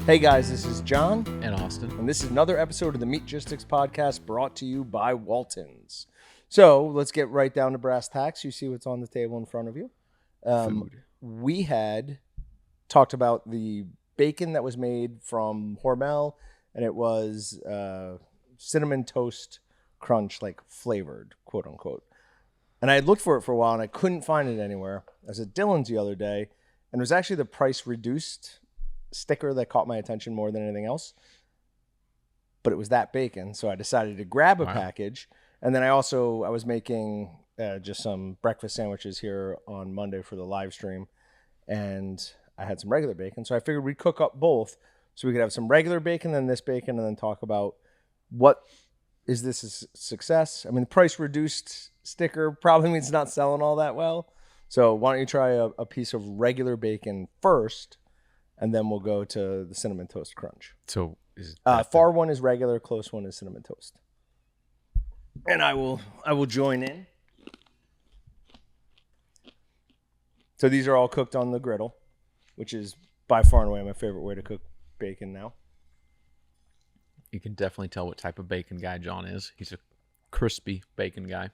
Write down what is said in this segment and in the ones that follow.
Hey guys, this is John. And Austin. And this is another episode of the Meatgistics Podcast brought to you by Walton's. So let's get right down to brass tacks. You see what's on the table in front of you. Food. We had talked about the bacon that was made from Hormel, and it was cinnamon toast crunch, like flavored, quote unquote. And I had looked for it for a while, and I couldn't find it anywhere. I was at Dylan's the other day, and it was actually the price reduced sticker that caught my attention more than anything else. But it was that bacon, so I decided to grab a package. And then I was making just some breakfast sandwiches here on Monday for the live stream, and I had some regular bacon. So I figured we'd cook up both so we could have some regular bacon, then this bacon, and then talk about what is this a success. I mean, the price reduced sticker probably means not selling all that well. So why don't you try a piece of regular bacon first, and then we'll go to the cinnamon toast crunch. So far one is regular, close one is cinnamon toast. And I will join in. So these are all cooked on the griddle, which is by far and away my favorite way to cook bacon now. You can definitely tell what type of bacon guy John is. He's a crispy bacon guy.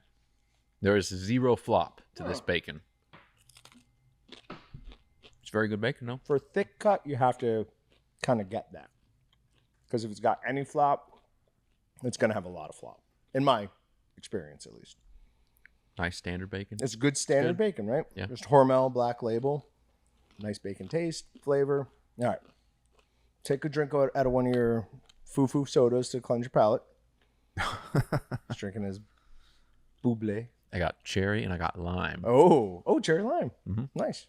There is zero flop to this bacon. It's very good bacon, though. For a thick cut, you have to kind of get that. Because if it's got any flop, it's going to have a lot of flop. In my experience, at least. Nice standard bacon. It's good standard bacon, right? Yeah. Just Hormel, black label. Nice bacon taste, flavor. All right. Take a drink out of one of your foo-foo sodas to cleanse your palate. He's drinking his buble. I got cherry and I got lime. Oh, cherry lime. Mm-hmm. Nice.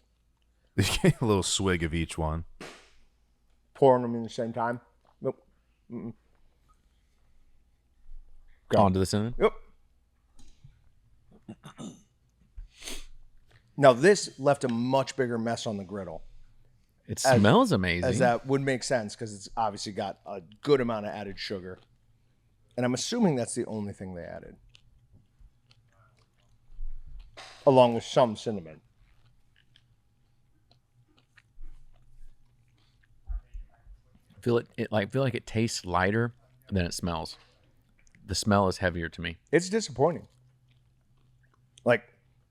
You get a little swig of each one. Pouring them in the same time. Nope. Mm-mm. On to the cinnamon. Yep. Now this left a much bigger mess on the griddle. It smells amazing. As that would make sense because it's obviously got a good amount of added sugar. And I'm assuming that's the only thing they added. Along with some cinnamon. I feel like it tastes lighter than it smells. The smell is heavier to me. It's disappointing. Like,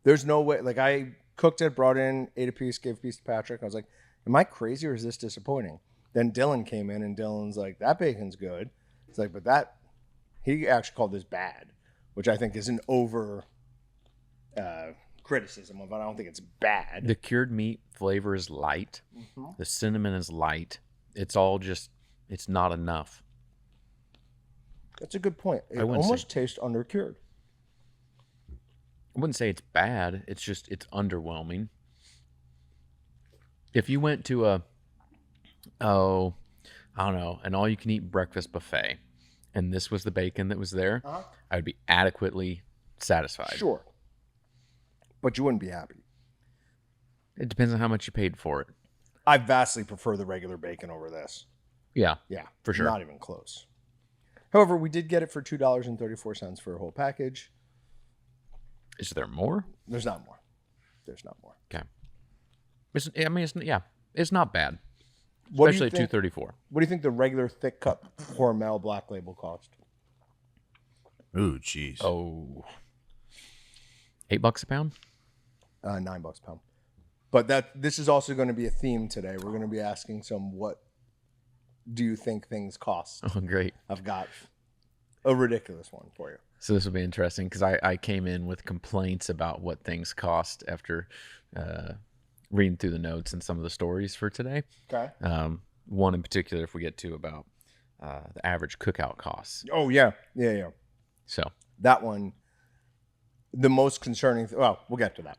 there's no way. Like, I cooked it, brought in, ate a piece, gave a piece to Patrick. I was like, am I crazy or is this disappointing? Then Dylan came in and Dylan's like, that bacon's good. It's like, but he actually called this bad, which I think is an over criticism of it. I don't think it's bad. The cured meat flavor is light. Mm-hmm. The cinnamon is light. It's all just, it's not enough. That's a good point. It almost tastes undercured. I wouldn't say it's bad. It's just, it's underwhelming. If you went to I don't know, an all-you-can-eat breakfast buffet, and this was the bacon that was there, I would be adequately satisfied. Sure. But you wouldn't be happy. It depends on how much you paid for it. I vastly prefer the regular bacon over this. Yeah. Yeah. For sure. Not even close. However, we did get it for $2.34 for a whole package. Is there more? There's not more. There's not more. Okay. It's not bad. Especially at $2.34. What do you think the regular thick cut Hormel black label cost? Ooh, jeez. Oh. $8 a pound? $9 a pound. But this is also going to be a theme today. We're going to be asking what do you think things cost? Oh, great. I've got a ridiculous one for you. So this will be interesting because I came in with complaints about what things cost after reading through the notes and some of the stories for today. Okay. One in particular, if we get to about the average cookout costs. Oh, yeah. So that one, the most concerning. Well, we'll get to that.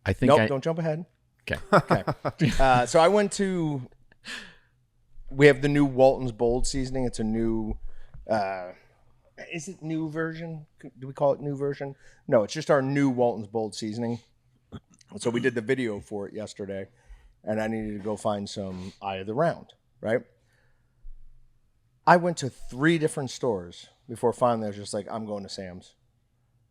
I think. Don't jump ahead. Okay. So I went to. We have the new Walton's Bold seasoning. It's a new. Is it new version? Do we call it new version? No, it's just our new Walton's Bold seasoning. So we did the video for it yesterday, and I needed to go find some eye of the round, right? I went to 3 different stores before finally I was just like, I'm going to Sam's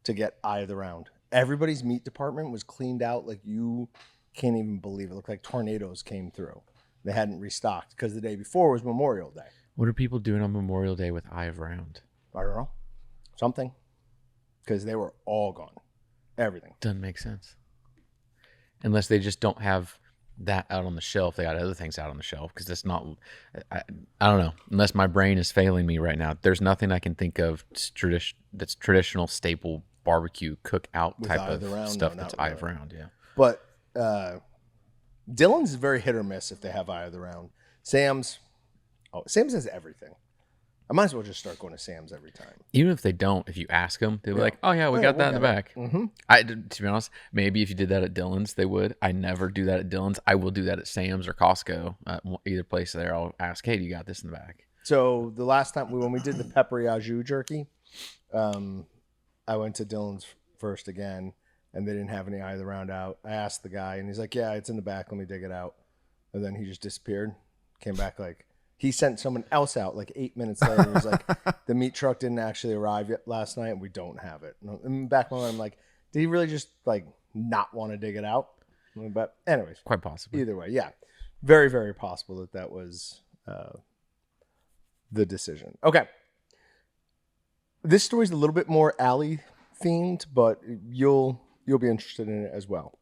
to get eye of the round. Everybody's meat department was cleaned out like you can't even believe it. It looked like tornadoes came through. They hadn't restocked because the day before was Memorial Day. What are people doing on Memorial Day with eye of round? I don't know. Something. Because they were all gone. Everything. Doesn't make sense. Unless they just don't have that out on the shelf. They got other things out on the shelf because it's not, I don't know. Unless my brain is failing me right now. There's nothing I can think of that's traditional staple barbecue cookout With type eye of of the round? stuff No, that's not eye of really. round. Yeah. But Dillon's is very hit or miss if they have eye of the round. Sam's has everything. I might as well just start going to Sam's every time. Even if they don't, if you ask them, they'll be like, "Oh yeah, we got that in the back." Mm-hmm. To be honest, maybe if you did that at Dillon's, they would. I never do that at Dillon's. I will do that at Sam's or Costco. Either place there, I'll ask, "Hey, do you got this in the back?" So the last time when we did the peppery au jus jerky, I went to Dillon's first again, and they didn't have any eye of the round out. I asked the guy, and he's like, "Yeah, it's in the back. Let me dig it out." And then he just disappeared. Came back like he sent someone else out like 8 minutes later. He was like, "The meat truck didn't actually arrive yet last night, and we don't have it." And back when I'm like, did he really just like not want to dig it out? But anyways, Quite possibly. either way, yeah, very very possible that was the decision. Okay, this story's a little bit more alley themed, but you'll be interested in it as well.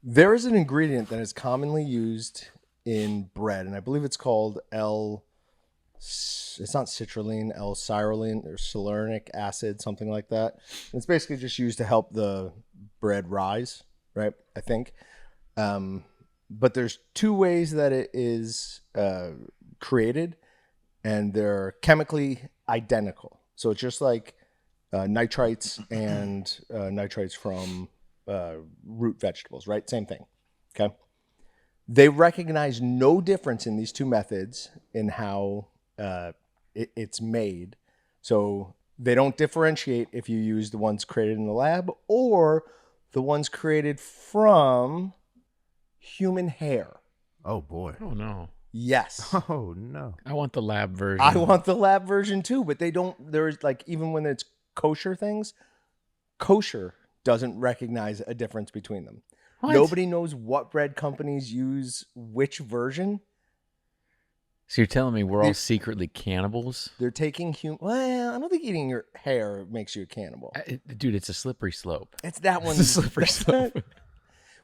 There is an ingredient that is commonly used in bread, and I believe it's called it's not citrulline, L-cyruline or cyrulic acid, something like that. And it's basically just used to help the bread rise, right? I think. But there's two ways that it is created, and they're chemically identical. So it's just like nitrites and nitrites from root vegetables, right? Same thing. Okay. They recognize no difference in these two methods in how it's made. So they don't differentiate if you use the ones created in the lab or the ones created from human hair. Oh boy. Oh no. Yes. Oh no. I want the lab version. I want the lab version too, but they don't. There's like, even when it's kosher things, kosher doesn't recognize a difference between them. What? Nobody knows what bread companies use which version. So you're telling me we're all secretly cannibals? They're taking well, I don't think eating your hair makes you a cannibal. Dude, it's a slippery slope. It's that one. It's a slippery slope.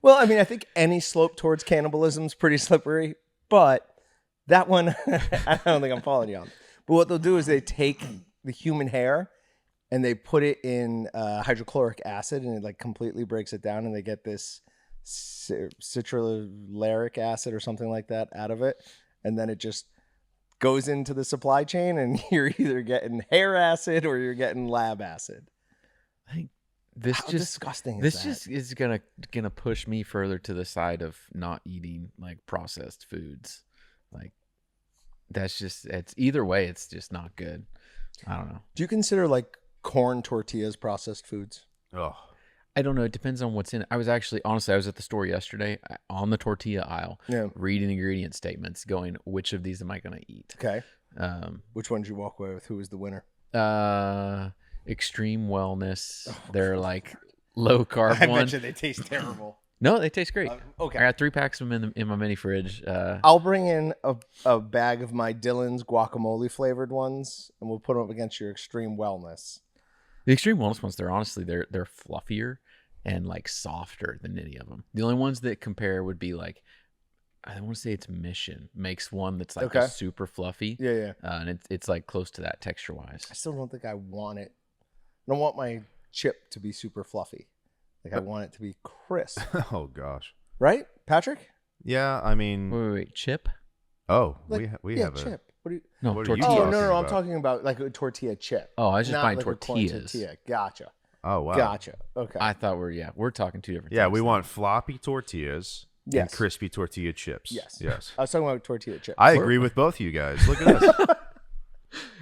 Well, I mean, I think any slope towards cannibalism is pretty slippery, but that one, I don't think I'm following you on. But what they'll do is they take the human hair and they put it in hydrochloric acid, and it like completely breaks it down, and they get this citrularic acid or something like that out of it, and then it just goes into the supply chain, and you're either getting hair acid or you're getting lab acid. I think this How just disgusting is this that? just is gonna push me further to the side of not eating like processed foods. Like it's either way, it's just not good. I don't know. Do you consider like corn tortillas processed foods? Oh. I don't know. It depends on what's in it. I was at the store yesterday on the tortilla aisle, reading ingredient statements, going, which of these am I going to eat? Okay. Which one did you walk away with? Who was the winner? Extreme Wellness. They're like low carb I one. bet you they taste terrible. No, they taste great. Okay. I got 3 packs of them in my mini fridge. I'll bring in a bag of my Dillon's guacamole flavored ones, and we'll put them up against your Extreme Wellness. The Extreme Wellness ones, they're fluffier and like softer than any of them. The only ones that compare would be like, I want to say it's Mission makes one that's like just super fluffy. Yeah. And it's like close to that texture wise. I still don't think I want it. I don't want my chip to be super fluffy. Like, I want it to be crisp. Oh gosh. Right, Patrick? Yeah, I mean. Wait, chip? Oh, Like, we have chip. What do you? No, What are you tortilla. Oh talking no! I'm about? talking about like a tortilla chip. Oh, I was just Not buying like a corn tortillas. tortilla. Gotcha. Oh wow. Gotcha. Okay. I thought we're talking two different Yeah, things. we want floppy tortillas and Yes. crispy tortilla chips. Yes. Yes. I was talking about tortilla chip. I agree with both of you guys. Look at this.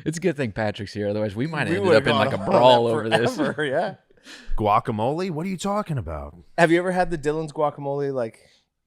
It's a good thing Patrick's here, otherwise we might have We ended would've up in like gone a on brawl that over this. forever, Yeah. Guacamole? What are you talking about? Have you ever had the Dillon's guacamole like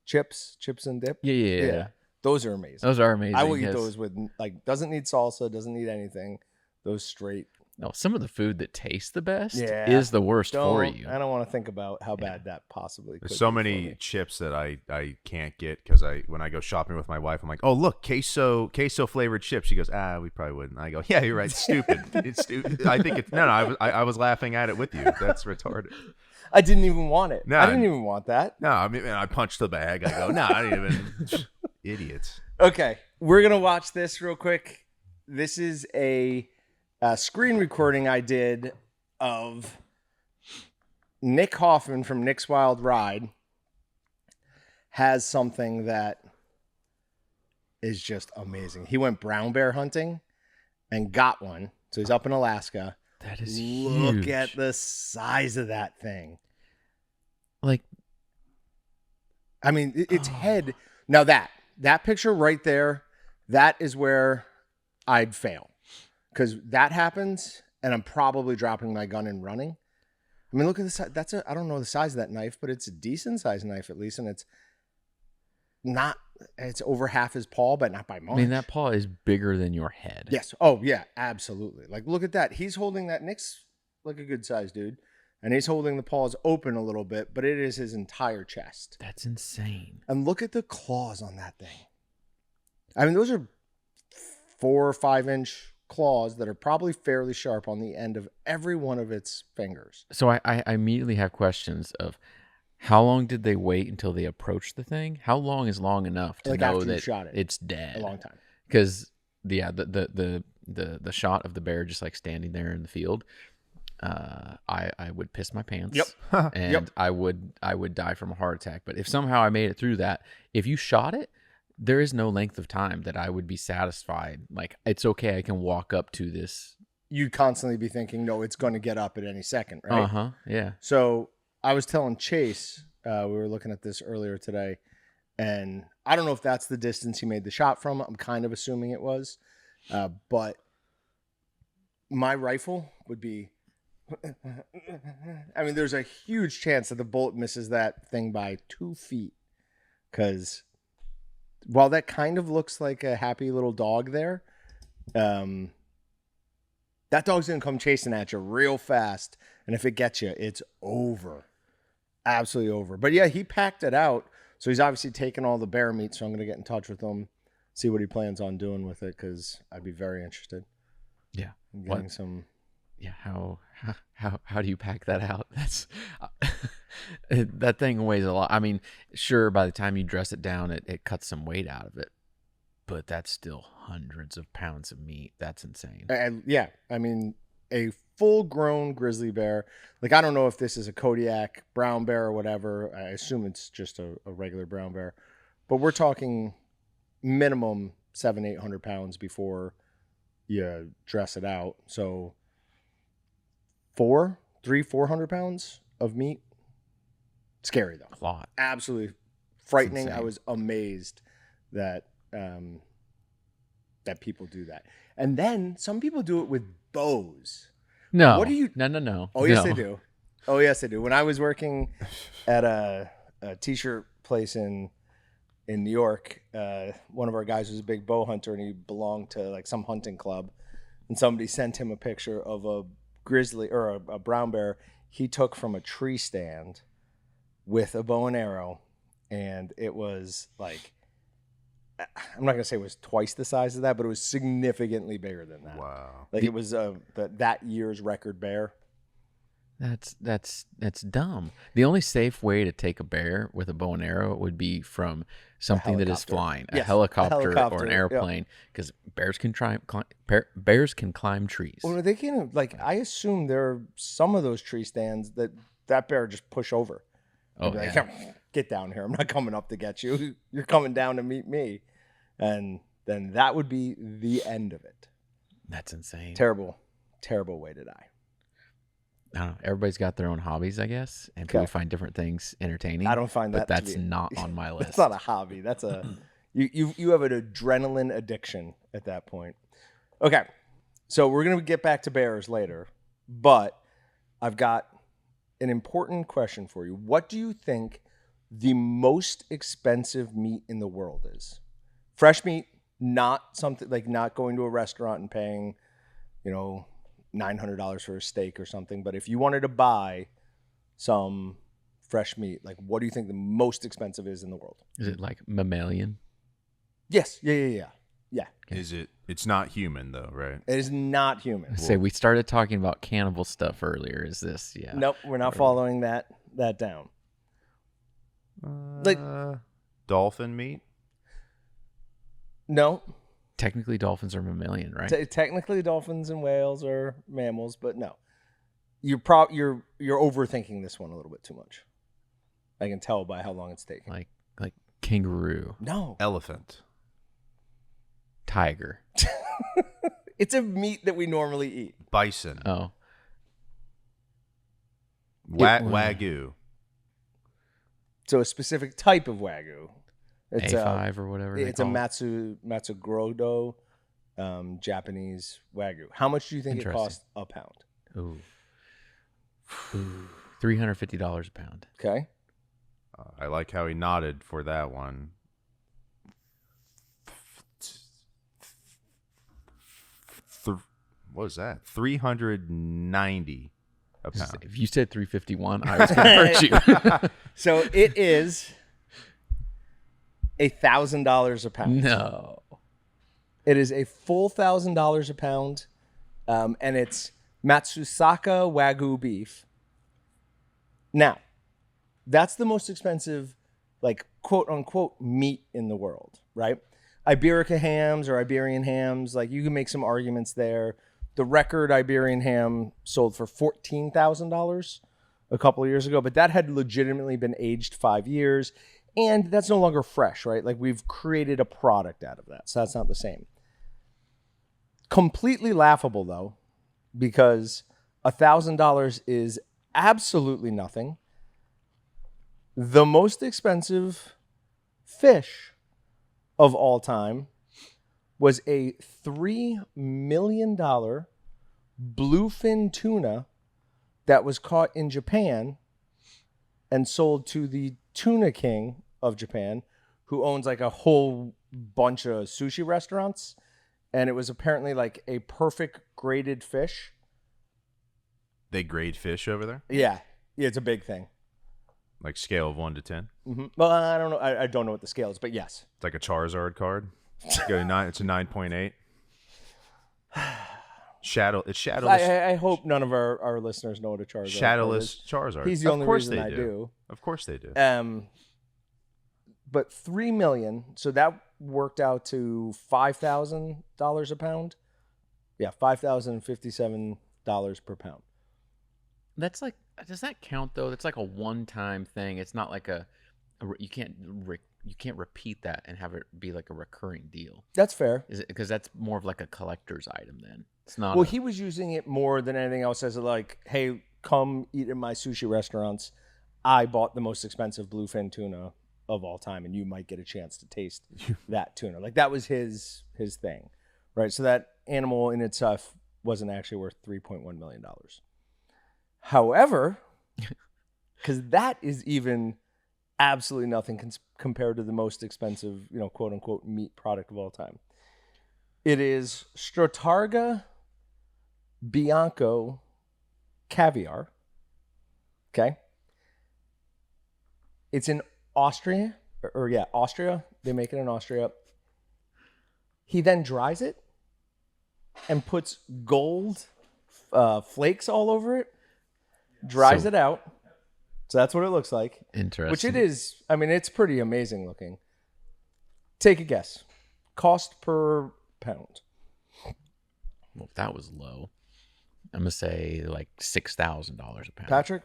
chips and dip? Yeah. Those are amazing. Those are amazing. I will eat yes. those with like, doesn't need salsa, doesn't need anything. Those straight. No, some of the food that tastes the best Yeah. is the worst for you. I don't want to think about how bad that possibly could There's so be for many me. chips that I can't get because when I go shopping with my wife, I'm like, oh look, queso flavored chips. She goes, we probably wouldn't. I go, yeah, you're right. It's stupid. It's stupid. I think it's no. I was laughing at it with you. That's retarded. I didn't even want it. No, I didn't even want that. No, I mean, I punched the bag. I go, no, I didn't even. Idiots. Okay, we're gonna watch this real quick. This is a screen recording I did of Nick Hoffman from Nick's Wild Ride. Has something that is just amazing. He went brown bear hunting and got one. So he's up in Alaska. That is Look huge. at the size of that thing. Like, I mean, its head. Now that picture right there, that is where I'd fail. Because that happens, and I'm probably dropping my gun and running. I mean, look at this. I don't know the size of that knife, but it's a decent sized knife at least, and it's over half his paw, but not by much. I mean, that paw is bigger than your head. Yes. Oh, yeah, absolutely. Like, look at that. He's holding that. Nick's like a good sized dude, and he's holding the paws open a little bit, but it is his entire chest. That's insane. And look at the claws on that thing. I mean, those are 4 or 5 inch claws that are probably fairly sharp on the end of every one of its fingers. So I immediately have questions of how long did they wait until they approached the thing? How long is long enough to Like know after you that shot it. it's dead? A long time. Because the shot of the bear just like standing there in the field, I would piss my pants. Yep. And Yep. I would die from a heart attack. But if somehow I made it through that, if you shot it, there is no length of time that I would be satisfied. Like, it's okay, I can walk up to this. You'd constantly be thinking, no, it's going to get up at any second, right? Uh-huh. Yeah. So I was telling Chase, we were looking at this earlier today, and I don't know if that's the distance he made the shot from. I'm kind of assuming it was. But my rifle would be... I mean, there's a huge chance that the bullet misses that thing by 2 feet. Because while that kind of looks like a happy little dog there, that dog's going to come chasing at you real fast. And if it gets you, it's over. Absolutely over. But yeah, he packed it out. So he's obviously taken all the bear meat. So I'm going to get in touch with him, see what he plans on doing with it, because I'd be very interested. Yeah. In getting some... Yeah, how do you pack that out? That's that thing weighs a lot. I mean, sure, by the time you dress it down, it cuts some weight out of it, but that's still hundreds of pounds of meat. That's insane. And yeah, I mean, a full-grown grizzly bear. Like, I don't know if this is a Kodiak brown bear or whatever. I assume it's just a regular brown bear, but we're talking minimum 700-800 pounds before you dress it out. So 400 pounds of meat. Scary though. A lot. Absolutely frightening. Insane. I was amazed that that people do that. And then some people do it with bows. No. What do you... No. Oh, yes, No. they do. Oh, yes, they do. When I was working at a t-shirt place in New York, one of our guys was a big bow hunter, and he belonged to like some hunting club. And somebody sent him a picture of a grizzly or a brown bear he took from a tree stand with a bow and arrow, and it was like, I'm not gonna say it was twice the size of that, but it was significantly bigger than that. Wow. Like it was that year's record bear. That's dumb. The only safe way to take a bear with a bow and arrow would be from something that is helicopter. flying, Yes, a helicopter or helicopter, an yeah. airplane, because bears can climb trees. Well, they can, like, I assume there are some of those tree stands that bear just push over. Oh, They'd be like, yeah. get down here. I'm not coming up to get you. You're coming down to meet me. And then that would be the end of it. That's insane. Terrible, terrible way to die. I don't know. Everybody's got their own hobbies, I guess, and people Okay. find different things entertaining. I don't find that but to that's be- not on my list. That's not a hobby. That's a you have an adrenaline addiction at that point. Okay, so we're gonna get back to bears later, but I've got an important question for you. What do you think the most expensive meat in the world is? Fresh meat, not something like not going to a restaurant and paying, $900 for a steak or something. But if you wanted to buy some fresh meat, like what do you think the most expensive is in the world? Is it like mammalian? Yes. Yeah. Is it? It's not human though, right? It is not human. Say we started talking about cannibal stuff earlier. Is this? Yeah. Nope, we're not following that down. Like dolphin meat? No. Technically, dolphins are mammalian, right? Technically, dolphins and whales are mammals, but no. You're overthinking this one a little bit too much. I can tell by how long it's taking. Like kangaroo, No. Elephant. tiger. It's a meat that we normally eat. Bison. Oh, Wagyu. So a specific type of Wagyu. It's A5 or whatever. It's a Matsugrodo Japanese Wagyu. How much do you think it costs a pound? Ooh. $350 a pound. Okay. I like how he nodded for that one. What was that? 390 a pound. If you said 351, I was going to hurt you. So it is $1,000 a pound. No. It is a full $1,000 a pound, and it's Matsusaka Wagyu beef. Now, that's the most expensive, like, quote unquote, meat in the world, right? Iberica hams or Iberian hams, like, you can make some arguments there. The record Iberian ham sold for $14,000 a couple of years ago, but that had legitimately been aged 5 years, and that's no longer fresh, right? Like, we've created a product out of that, so that's not the same. Completely laughable, though, because $1,000 is absolutely nothing. The most expensive fish of all time was a $3 million bluefin tuna that was caught in Japan and sold to the tuna king of Japan, who owns like a whole bunch of sushi restaurants. And it was apparently like a perfect graded fish. They grade fish over there? Yeah, it's a big thing. Like scale of 1 to 10? Mm-hmm. Well, I don't know. I don't know what the scale is, but yes. It's like a Charizard card. It's a 9.8. It's shadowless. I hope none of our listeners know what a Charizard Shadowless is. Charizard. He's the only reason they I do. Of course they do. But $3 million, so that worked out to $5,000 a pound. Yeah, $5,057 per pound. That's like, does that count though? That's like a one-time thing. It's not like you can't repeat that and have it be like a recurring deal. That's fair. Is it because that's more of like a collector's item then? It's not. Well, he was using it more than anything else as like, hey, come eat at my sushi restaurants. I bought the most expensive bluefin tuna of all time, and you might get a chance to taste that tuna. Like, that was his thing, right? So that animal in itself wasn't actually worth $3.1 million. However, because that is even absolutely nothing compared to the most expensive, quote unquote, meat product of all time. It is Strattarga Bianco caviar. Okay. It's in Austria, Austria. They make it in Austria. He then dries it and puts gold flakes all over it. Dries it out. So that's what it looks like. Interesting. Which it is. I mean, it's pretty amazing looking. Take a guess. Cost per pound. Well, if that was low, I'm going to say like $6,000 a pound. Patrick,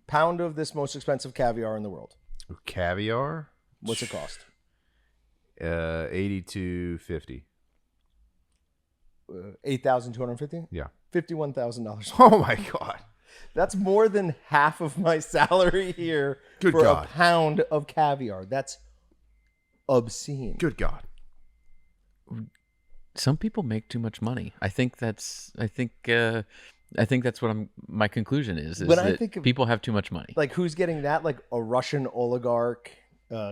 pound of this most expensive caviar in the world. Caviar? What's it cost? $82.50. $8,250? Yeah. $51,000. Oh my God. That's more than half of my salary here for a pound of caviar. That's obscene. Good God. Some people make too much money. I think that's what my conclusion is When I that think of, people have too much money. like, who's getting that? Like a Russian oligarch,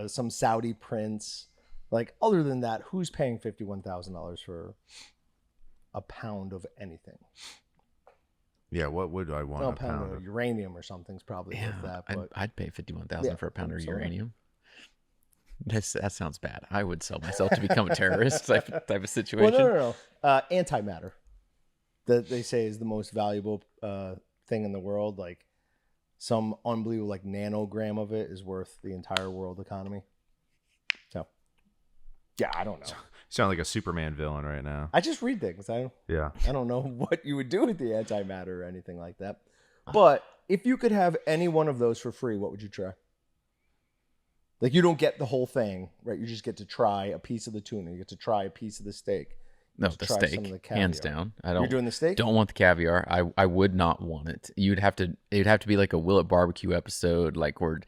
some Saudi prince. Like, other than that, who's paying $51,000 for a pound of anything? Yeah, what would I want? No, a pound of of? uranium or something's probably worth that. But I'd pay 51,000 Yeah, for a pound of so would I. uranium. That sounds bad. I would sell myself to become a terrorist type of situation. well, no. Antimatter, that they say is the most valuable thing in the world. Like some unbelievable, like nanogram of it is worth the entire world economy. So, yeah, I don't know. Sound like a Superman villain right now. I just read things. Yeah. I don't know what you would do with the antimatter or anything like that. But if you could have any one of those for free, what would you try? Like, you don't get the whole thing, right? You just get to try a piece of the tuna. You get to try a piece of the steak. No, the try some steak, of the caviar. hands down. You're doing the steak? Don't want the caviar. I would not want it. It'd have to be like a Will It Barbecue episode, like we're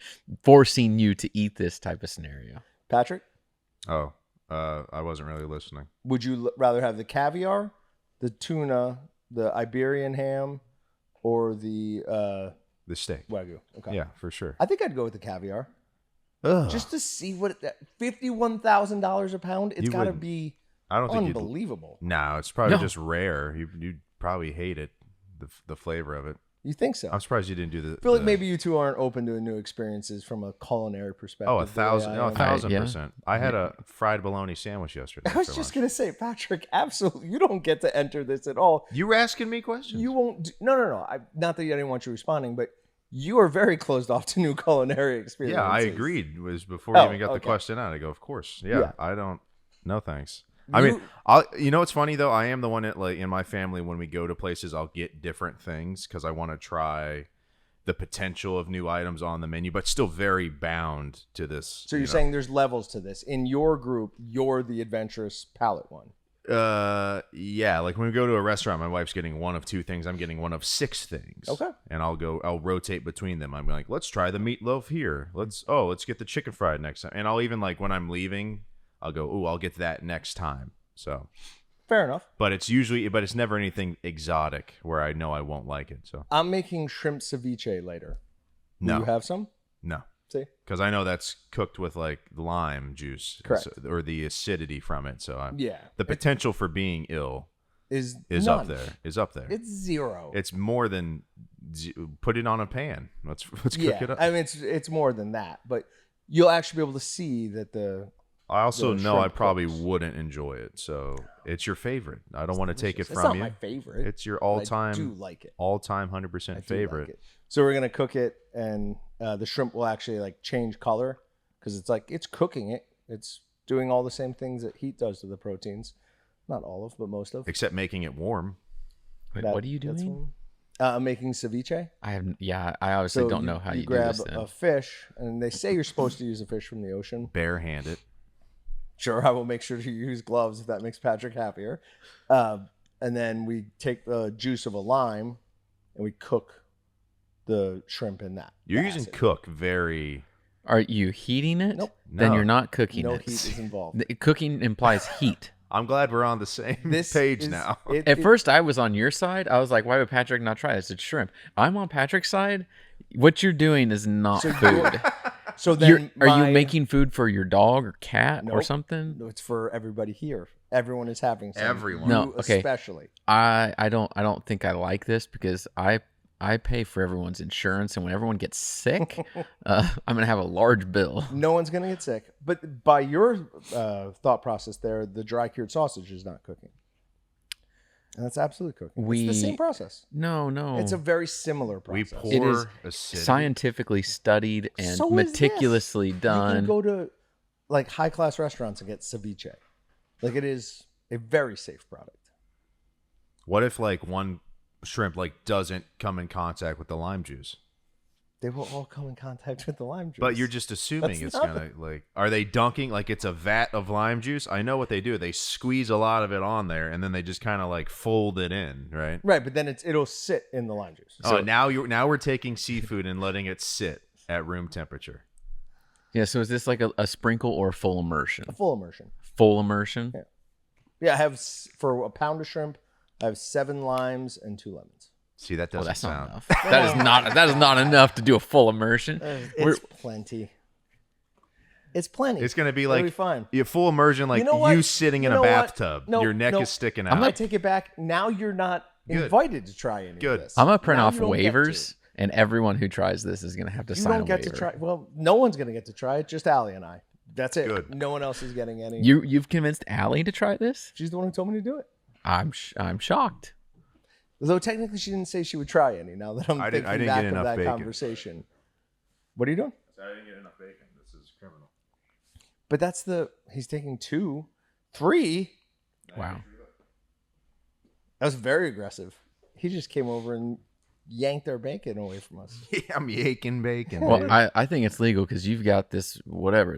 forcing you to eat this type of scenario. Patrick? Oh, I wasn't really listening. Would you rather have the caviar, the tuna, the Iberian ham, or the steak. Wagyu? Okay. Yeah, for sure. I think I'd go with the caviar. Ugh. Just to see what $51,000 a pound. It's You got to wouldn't. be I don't think unbelievable. No, it's probably No. just rare. You'd probably hate it, the flavor of it. You think so? I'm surprised you didn't do the. I feel like maybe you two aren't open to new experiences from a culinary perspective. Oh, the way I am. 1,000%. I had a fried bologna sandwich yesterday. I was for just lunch. gonna say, Patrick, absolutely, you don't get to enter this at all. You were asking me questions. You won't. No. Not that I didn't want you responding, but you are very closed off to new culinary experiences. Yeah, I agreed. It was before you even got the okay. question out. I go, of course. Yeah, Yeah. I don't. No, thanks. I mean, you know what's funny though? I am the one that, like, in my family, when we go to places, I'll get different things because I want to try the potential of new items on the menu, but still very bound to this. So you're saying there's levels to this. In your group, you're the adventurous palate one. Yeah, like when we go to a restaurant, my wife's getting one of two things. I'm getting one of six things. Okay. And I'll rotate between them. I'm like, let's try the meatloaf here. Let's get the chicken fried next time. And I'll even, like, when I'm leaving, I'll go, I'll get that next time. So Fair enough. but it's never anything exotic where I know I won't like it. So I'm making shrimp ceviche later. Do No. you have some? no, See? because I know that's cooked with, like, lime juice. Correct. Or the acidity from it. So Yeah. the potential for being ill Is up none. there. Is up there. It's zero. It's more than put it on a pan. Let's cook it up. I mean, it's more than that, but you'll actually be able to see that I also the know I shrimp probably cooks. wouldn't enjoy it. So it's your favorite. I don't want to take it It's from not you. my favorite. It's your but I all-time, do like it. 100% I do favorite. like it. So we're gonna cook it, and the shrimp will actually, like, change color because it's cooking it. It's doing all the same things that heat does to the proteins. Not all of, but most of. Except making it warm. Wait, That- what are you that's doing? one. I'm making ceviche. I obviously So don't know how you do grab this then. a fish, and they say you're supposed to use a fish from the ocean. Barehanded. Sure, I will make sure to use gloves if that makes Patrick happier. And then we take the juice of a lime, and we cook the shrimp in that. You're The using acid. cook very. Are you heating it? Nope. Then No. you're not cooking No it. heat is involved. Cooking implies heat. I'm glad we're on the same This page is- now. At first, I was on your side. I was like, why would Patrick not try this? It's shrimp. I'm on Patrick's side. What you're doing is not So food. So then, Are you making food for your dog or cat or Nope. something? No, it's for everybody here. Everyone is having some. Everyone. No, You okay. Especially. I don't think I like this because I pay for everyone's insurance, and when everyone gets sick, I'm gonna have a large bill. No one's gonna get sick. But by your thought process, there, the dry cured sausage is not cooking. And that's absolutely cooking. It's the same process. No. It's a very similar We process. It pour is acidity. scientifically studied and So is this. meticulously You can done. go to, like, high class restaurants and get ceviche. Like, it is a very safe product. What if, like, one shrimp, like, doesn't come in contact with the lime juice? They will all come in contact with the lime juice. But you're just assuming That's it's not gonna, like, are they dunking, like, it's a vat of lime juice? I know what they do. They squeeze a lot of it on there, and then they just kind of, like, fold it in, right? right, but then it'll sit in the lime juice. So now we're taking seafood and letting it sit at room temperature. Yeah, so is this like a sprinkle or a full immersion? A full immersion. Full immersion? Yeah. Yeah, I have, for a pound of shrimp, I have 7 limes and 2 lemons. See, that Well, doesn't that's not sound. enough. That is not enough to do a full immersion. It's plenty. It's plenty. It's gonna be It'll like be fine. a full immersion, like You know what? you sitting in You a know what? bathtub. No, Your neck no. is sticking I'm out. gonna take it back. Now you're not invited to try any Good. of this. I'm gonna print Now off you don't get waivers, and everyone who tries this is gonna have to You sign don't a get waiver. to try. Well, no one's gonna get to try it. Just Allie and I. That's it. Good. No one else is getting any. You've convinced Allie to try this? She's the one who told me to do it. I'm shocked. Though technically she didn't say she would try any. Now that I didn't back get of enough that bacon. conversation. What are you doing? I didn't get enough bacon. This is criminal. But he's taking 2, 3. Wow. That was very aggressive. He just came over and yanked our bacon away from us. Yeah, I'm yanking bacon. Well, dude. I think it's legal because you've got this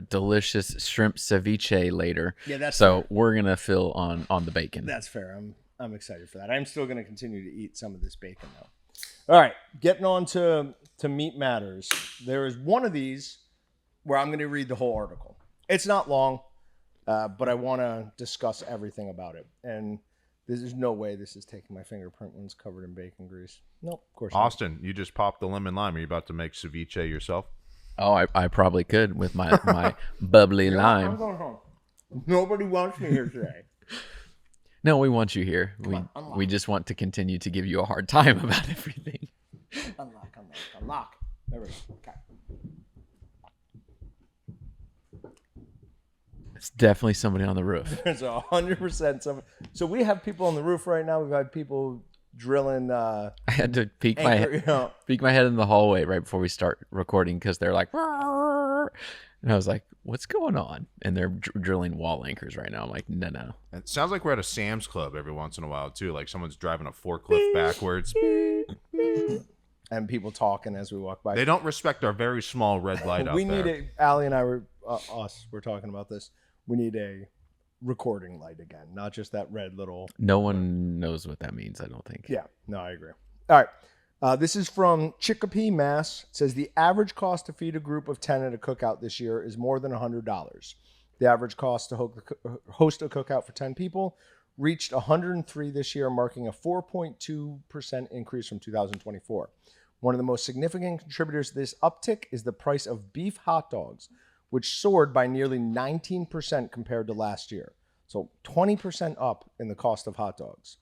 delicious shrimp ceviche later. Yeah, that's so we're gonna fill on the bacon. That's fair. I'm excited for that. I'm still going to continue to eat some of this bacon though. All right, getting on to Meat Matters. There is one of these where I'm going to read the whole article. It's not long, but I want to discuss everything about it. And there's no way this is taking my fingerprint when it's covered in bacon grease. Nope, of course not. Austin, you just popped the lemon lime. Are you about to make ceviche yourself? Oh, I probably could with my bubbly I'm lime. going home. Nobody wants me here today. No, we want you here. Unlock. We just want to continue to give you a hard time about everything. Unlock. There we go. Okay. It's definitely somebody on the roof. There's 100% some. So we have people on the roof right now. We've had people drilling. I had to peek anchor, my head in the hallway right before we start recording because they're like, "Rrr." And I was like, "What's going on?" And they're drilling wall anchors right now. I'm like, "No." It sounds like we're at a Sam's Club every once in a while too. Like someone's driving a forklift backwards. And people talking as we walk by. They don't respect our very small red light out we there. need Allie and I were we're talking about this. We need a recording light again, not just that red little. No one knows what that means, I don't think. Yeah, no, I agree. All right. This is from Chicopee, Mass. It says the average cost to feed a group of 10 at a cookout this year is more than $100. The average cost to host a cookout for 10 people reached $103 this year, marking a 4.2% increase from 2024. One of the most significant contributors to this uptick is the price of beef hot dogs, which soared by nearly 19% compared to last year. So 20% up in the cost of hot dogs.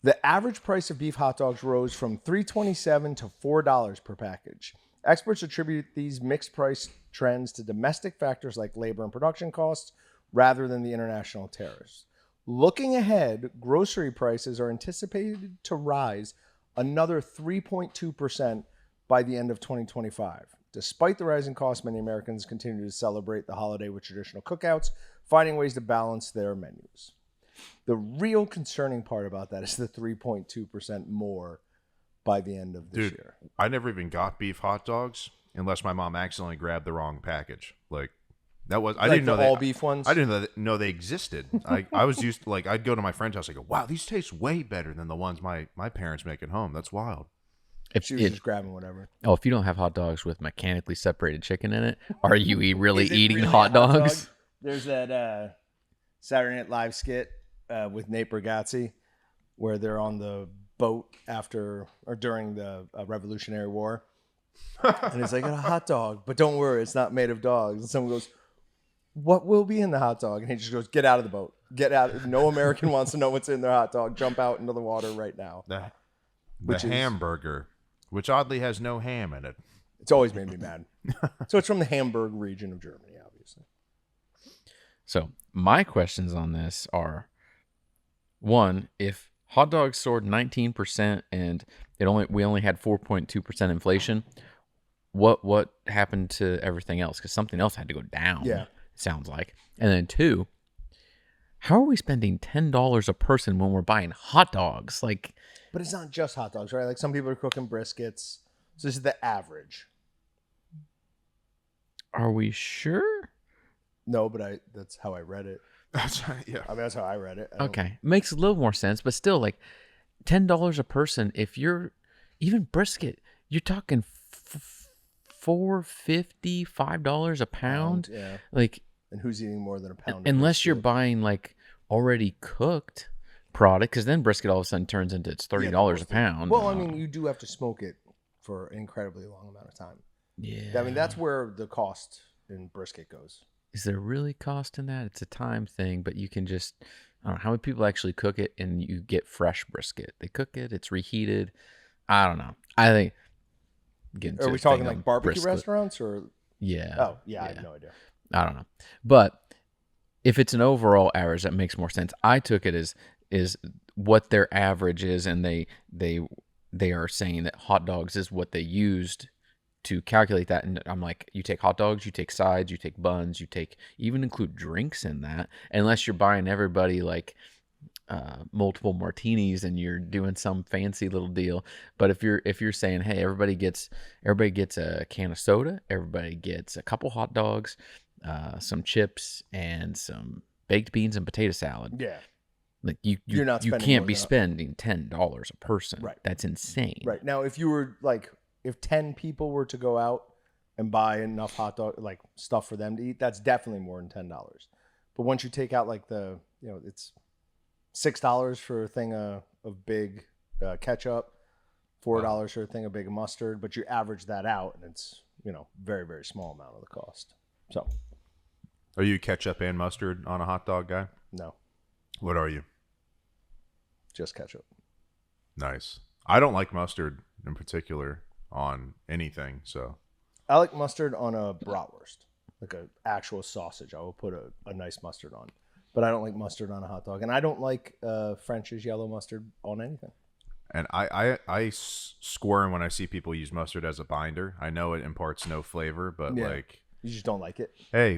The average price of beef hot dogs rose from $3.27 to $4 per package. Experts attribute these mixed price trends to domestic factors like labor and production costs rather than the international tariffs. Looking ahead, grocery prices are anticipated to rise another 3.2% by the end of 2025. Despite the rising costs, many Americans continue to celebrate the holiday with traditional cookouts, finding ways to balance their menus. The real concerning part about that is the 3.2% more by the end of this year. I never even got beef hot dogs unless my mom accidentally grabbed the wrong package. Like that was I didn't know all that beef ones. I didn't know they existed. I was used to, like I'd go to my friend's house. I go, wow, these taste way better than the ones my parents make at home. That's wild. She was just grabbing whatever. Oh, if you don't have hot dogs with mechanically separated chicken in it, are you really eating hot dogs? There's that Saturday Night Live skit with Nate Bargatze where they're on the boat after or during the Revolutionary War. And he's like, a hot dog, but don't worry, it's not made of dogs. And someone goes, what will be in the hot dog? And he just goes, get out of the boat. Get out. No American wants to know what's in their hot dog. Jump out into the water right now. The hamburger, which oddly has no ham in it. It's always made me mad. So it's from the Hamburg region of Germany, obviously. So my questions on this are, one, if hot dogs soared 19% and we only had 4.2% inflation, what happened to everything else? Because something else had to go down. Yeah, it sounds like. And then two, how are we spending $10 a person when we're buying hot dogs? Like, but it's not just hot dogs, right? Like some people are cooking briskets. So this is the average. Are we sure? No, but that's how I read it. Yeah. I mean, that's how I read it. Okay. Makes a little more sense, but still, like, $10 a person. If you're even brisket, you're talking $4.50, $5 a pound. Yeah. Like, and who's eating more than a pound? Unless you're buying like already cooked product, because then brisket all of a sudden turns into it's $30 a pound. Well, I mean, you do have to smoke it for an incredibly long amount of time. Yeah. I mean, that's where the cost in brisket goes. Is there really cost in that? It's a time thing, but you can just, I don't know how many people actually cook it and you get fresh brisket. They cook it, it's reheated. I don't know. I think. Are we talking like barbecue restaurants or? Yeah. Oh, yeah, I have no idea. I don't know. But if it's an overall average, that makes more sense. I took it as is what their average is, and they are saying that hot dogs is what they used to calculate that. And I'm like, you take hot dogs, you take sides, you take buns, even include drinks in that, unless you're buying everybody like multiple martinis and you're doing some fancy little deal. But if you're saying, hey, everybody gets a can of soda, everybody gets a couple hot dogs, some chips, and some baked beans and potato salad. Yeah. Like you can't be spending $10 a person. Right. That's insane. Right. Now, if 10 people were to go out and buy enough hot dog, like stuff for them to eat, that's definitely more than $10. But once you take out like it's $6 for a thing of big ketchup, $4 for a thing of big mustard, but you average that out and it's, very, very small amount of the cost. So. Are you ketchup and mustard on a hot dog guy? No. What are you? Just ketchup. Nice. I don't like mustard in particular on anything, so. I like mustard on a bratwurst, like an actual sausage. I will put a nice mustard on. But I don't like mustard on a hot dog. And I don't like French's yellow mustard on anything. And I squirm when I see people use mustard as a binder. I know it imparts no flavor, but you just don't like it. Hey,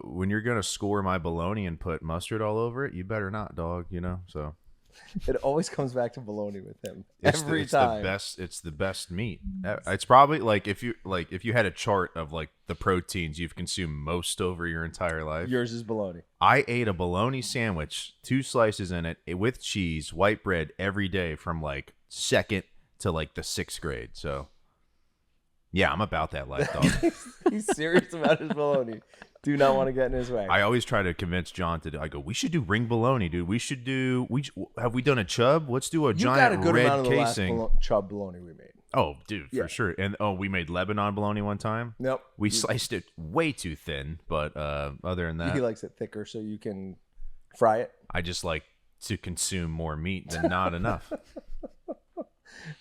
when you're going to score my bologna and put mustard all over it, you better not, dog, so. It always comes back to bologna with him. Every time. It's the best meat. It's probably like if you had a chart of like the proteins you've consumed most over your entire life. Yours is bologna. I ate a bologna sandwich, 2 slices in it with cheese, white bread every day from like 2nd to like the 6th grade. So yeah, I'm about that life, dog. He's serious about his bologna. Do not want to get in his way. I always try to convince John to do. I go, we should do ring bologna, dude. Have we done a chub? Let's do a giant red casing. The last chub bologna we made. Oh, dude, for sure. And we made Lebanon bologna one time. Nope. We sliced it way too thin, but other than that, he likes it thicker so you can fry it. I just like to consume more meat than not enough.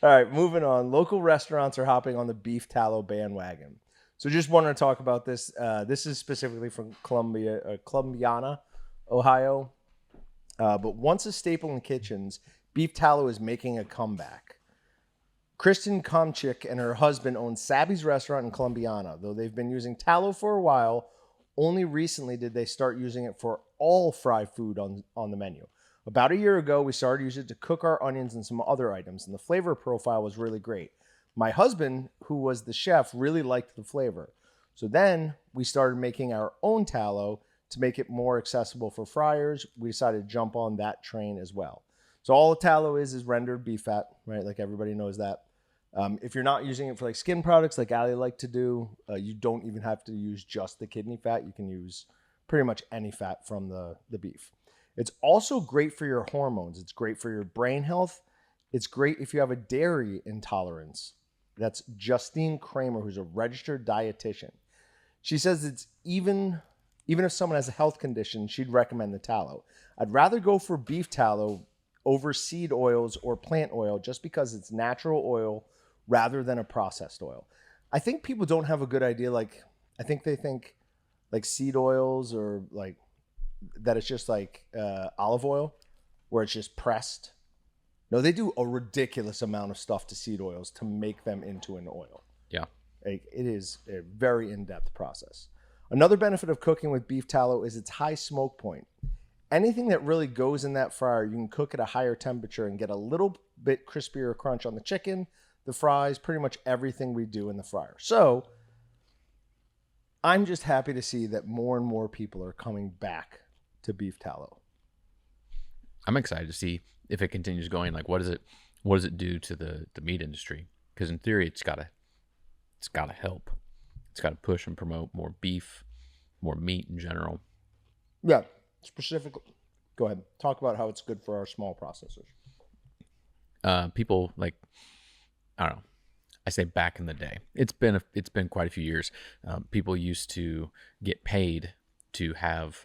All right, moving on. Local restaurants are hopping on the beef tallow bandwagon. So just wanted to talk about this. This is specifically from Columbiana, Ohio. But once a staple in kitchens, beef tallow is making a comeback. Kristen Komchik and her husband own Sabby's restaurant in Columbiana. Though they've been using tallow for a while, only recently did they start using it for all fried food on the menu. About a year ago, we started using it to cook our onions and some other items, and the flavor profile was really great. My husband, who was the chef, really liked the flavor. So then we started making our own tallow to make it more accessible for fryers. We decided to jump on that train as well. So all the tallow is rendered beef fat, right? Like everybody knows that. If you're not using it for like skin products like Ali like to do, you don't even have to use just the kidney fat. You can use pretty much any fat from the beef. It's also great for your hormones. It's great for your brain health. It's great if you have a dairy intolerance. That's Justine Kramer, who's a registered dietitian. She says it's even if someone has a health condition, she'd recommend the tallow. I'd rather go for beef tallow over seed oils or plant oil just because it's natural oil rather than a processed oil. I think people don't have a good idea. Like, I think they think like seed oils or like that it's just like olive oil where it's just pressed. No, they do a ridiculous amount of stuff to seed oils to make them into an oil. Yeah. It is a very in-depth process. Another benefit of cooking with beef tallow is its high smoke point. Anything that really goes in that fryer, you can cook at a higher temperature and get a little bit crispier crunch on the chicken, the fries, pretty much everything we do in the fryer. So I'm just happy to see that more and more people are coming back to beef tallow. I'm excited to see if it continues going. Like, what does it do to the meat industry? Because in theory, it's gotta help. It's gotta push and promote more beef, more meat in general. Yeah, specifically. Go ahead. Talk about how it's good for our small processors. People like, I don't know. I say back in the day. It's been quite a few years. People used to get paid to have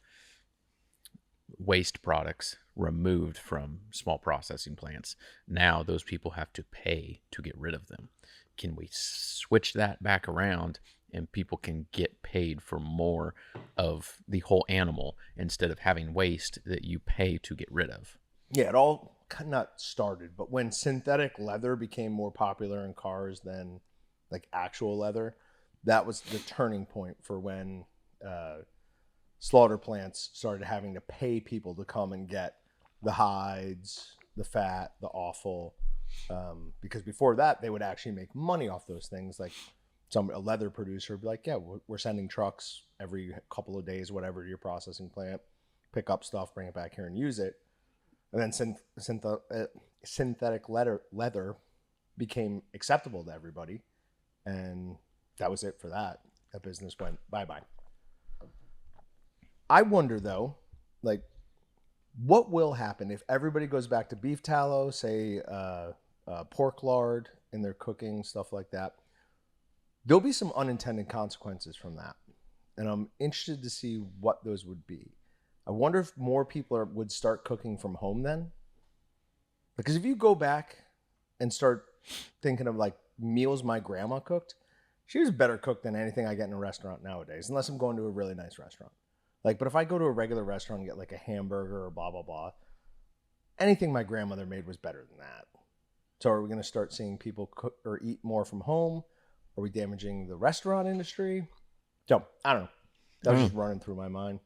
waste products removed from small processing plants. Now those people have to pay to get rid of them. Can we switch that back around and people can get paid for more of the whole animal instead of having waste that you pay to get rid of? Yeah, it all not started, but when synthetic leather became more popular in cars than like actual leather, that was the turning point for when slaughter plants started having to pay people to come and get the hides, the fat, the offal, because before that they would actually make money off those things. Like a leather producer would be like, yeah, we're sending trucks every couple of days, whatever, to your processing plant, pick up stuff, bring it back here and use it. And then synthetic leather became acceptable to everybody, and that was it for that. That business went bye-bye. I wonder, though, like, what will happen if everybody goes back to beef tallow, say pork lard in their cooking, stuff like that? There'll be some unintended consequences from that, and I'm interested to see what those would be. I wonder if more people would start cooking from home then. Because if you go back and start thinking of like meals my grandma cooked, she was a better cook than anything I get in a restaurant nowadays, unless I'm going to a really nice restaurant. Like, but if I go to a regular restaurant and get like a hamburger or blah, blah, blah, anything my grandmother made was better than that. So are we going to start seeing people cook or eat more from home? Are we damaging the restaurant industry? So I don't know. That was just running through my mind.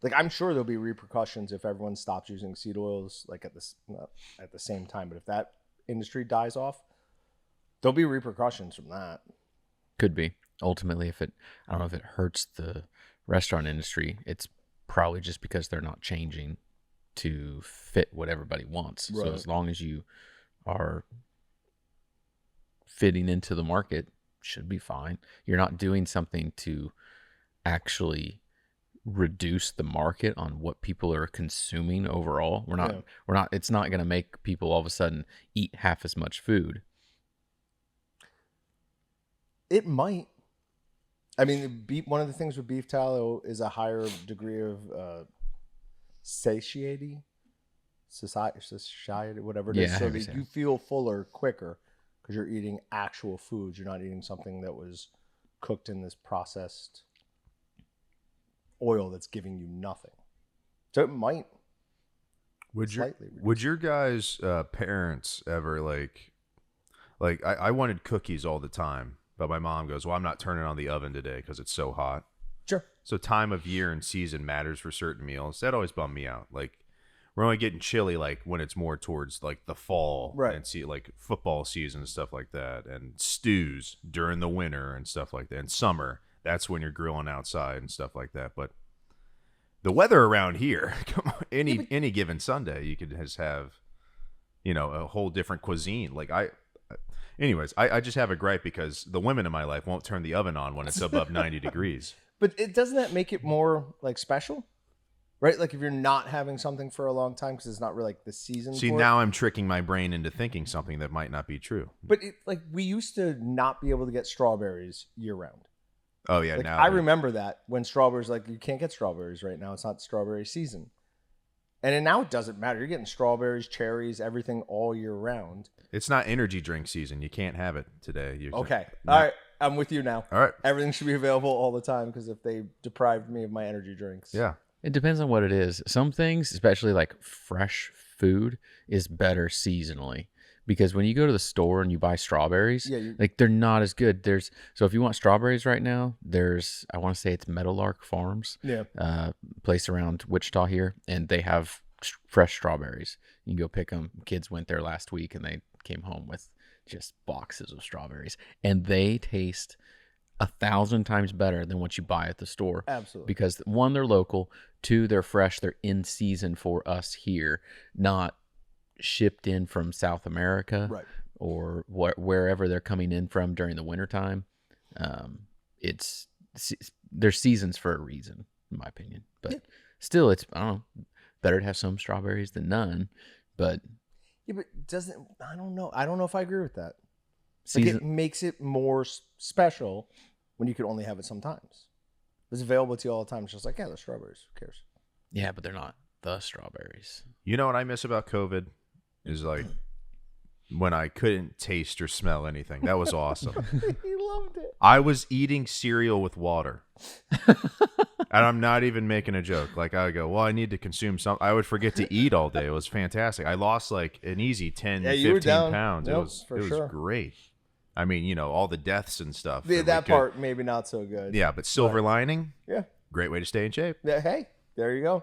Like, I'm sure there'll be repercussions if everyone stops using seed oils like at the same time. But if that industry dies off, there'll be repercussions from that. Could be. Ultimately, I don't know if it hurts the restaurant industry, it's probably just because they're not changing to fit what everybody wants. Right. So as long as you are fitting into the market, should be fine. You're not doing something to actually reduce the market on what people are consuming overall. We're not it's not going to make people all of a sudden eat half as much food. It might. I mean, one of the things with beef tallow is a higher degree of satiety, whatever it is. So that you feel fuller quicker because you're eating actual foods. You're not eating something that was cooked in this processed oil that's giving you nothing. So it might. Would your guys' parents ever like I wanted cookies all the time, but my mom goes, well, I'm not turning on the oven today because it's so hot. Sure. So time of year and season matters for certain meals. That always bummed me out. Like, we're only getting chili like when it's more towards like the fall, right? And see like football season and stuff like that, and stews during the winter and stuff like that. And summer, that's when you're grilling outside and stuff like that. But the weather around here, come on, any given Sunday, you could just have, a whole different cuisine. Like anyways, I just have a gripe because the women in my life won't turn the oven on when it's above 90 degrees. But doesn't that make it more like special? Right? Like if you're not having something for a long time because it's not really like the season. See, now I'm tricking my brain into thinking something that might not be true. But we used to not be able to get strawberries year round. Oh, yeah. Like, now I remember that when strawberries, like you can't get strawberries right now. It's not strawberry season. And then now it doesn't matter. You're getting strawberries, cherries, everything all year round. It's not energy drink season. You can't have it today. Okay. All right. I'm with you now. All right. Everything should be available all the time because if they deprived me of my energy drinks. Yeah. It depends on what it is. Some things, especially like fresh food, is better seasonally. Because when you go to the store and you buy strawberries, like they're not as good. So if you want strawberries right now, I want to say it's Meadowlark Farms, place around Wichita here, and they have fresh strawberries. You can go pick them. Kids went there last week and they came home with just boxes of strawberries, and they taste 1,000 times better than what you buy at the store. Absolutely. Because one, they're local. Two, they're fresh. They're in season for us here, not shipped in from South America, right, or wherever they're coming in from during the wintertime. There's seasons for a reason, in my opinion. But still, it's, I don't know, better to have some strawberries than none. But but I don't know. I don't know if I agree with that. Like it makes it more special when you can only have it sometimes. It's available to you all the time. It's just like, there's strawberries. Who cares? Yeah, but they're not the strawberries. You know what I miss about COVID is like when I couldn't taste or smell anything. That was awesome. He loved it. I was eating cereal with water. And I'm not even making a joke. Like I would go, well, I need to consume something. I would forget to eat all day. It was fantastic. I lost like an easy 10, 15 pounds. Yep, it was great. I mean, you know, all the deaths and stuff. That part, maybe not so good. Yeah, but silver lining. Yeah. Great way to stay in shape. Yeah, hey, there you go.